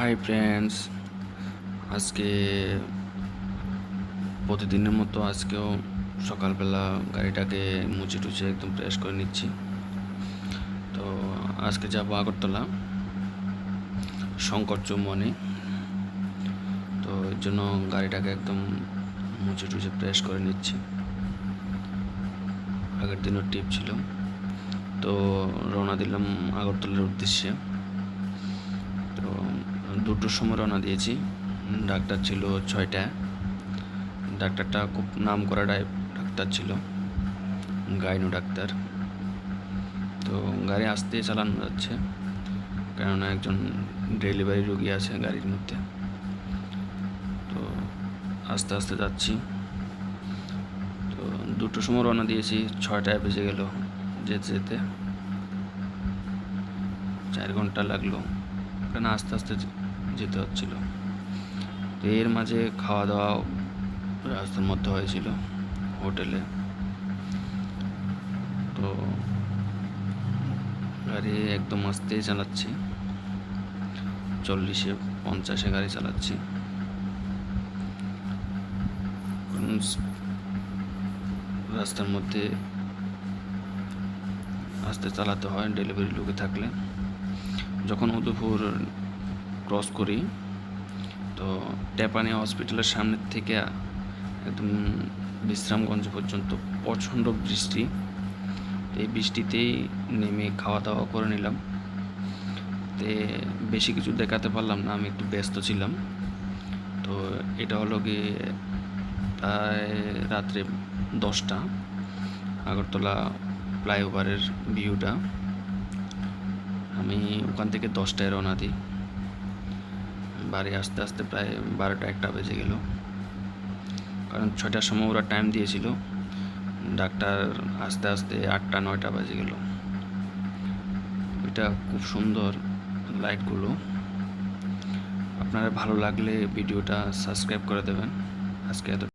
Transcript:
Hi friends, আজকে প্রতিদিনের মতো আজকেও সকালবেলা গাড়িটাকে মুছে টুছে একদম ফ্রেশ করে নিচ্ছি। তো আজকে যাবো আগরতলা শঙ্কর চৌমনি। তো এর জন্য গাড়িটাকে একদম মুছে টুছে ফ্রেশ করে নিচ্ছি। আগের দিনও ট্রিপ ছিল, তো রওনা দিলাম আগরতলার উদ্দেশ্যে। তো 2টোর সময় রওনা দিয়েছি। ডাক্তার ছিল 6টায়। ডাক্তারটা খুব নাম করা ডাক্তার ছিল, গাইনো ডাক্তার। তো গাড়ি আস্তে চালানো যাচ্ছে, কেননা একজন ডেলিভারি রোগী আছে গাড়ির মধ্যে। তো আস্তে আস্তে যাচ্ছি। তো 2টোর সময় রওনা দিয়েছি, 6টায় বেজে গেল যেতে যেতে। 4 ঘন্টা লাগলো, কেন আস্তে আস্তে যেতে হচ্ছিল। তো এর মাঝে খাওয়া দাওয়া রাস্তার মধ্যে হয়েছিল হোটেলে। তো গাড়ি একদম আস্তেই চালাচ্ছি, 40-50 গাড়ি চালাচ্ছি। রাস্তার মধ্যে আস্তে চালাতে হয় ডেলিভারি লোকে থাকলে। যখন উদয়পুর ক্রস করি, তো টেপানিয়া হসপিটালের সামনের থেকে একদম বিশ্রামগঞ্জ পর্যন্ত প্রচণ্ড বৃষ্টি। এই বৃষ্টিতেই নেমে খাওয়া দাওয়া করে নিলাম। তে বেশি কিছু দেখাতে পারলাম না, আমি একটু ব্যস্ত ছিলাম। তো এটা হলো গিয়ে প্রায় রাত্রে 10টা, আগরতলা ফ্লাইওভারের ভিউটা। আমি ওখান থেকে 10টায় রওনা দিই। বাড়ি আসতে আসতে প্রায় 12টা-1টা বেজে গেল, কারণ 6টার সময় ওরা টাইম দিয়েছিল। ডাক্তার আস্তে আস্তে 8টা-9টা বেজে গেল। এটা খুব সুন্দর লাইটগুলো। আপনারা ভালো লাগলে ভিডিওটা সাবস্ক্রাইব করে দেবেন। আজকে এত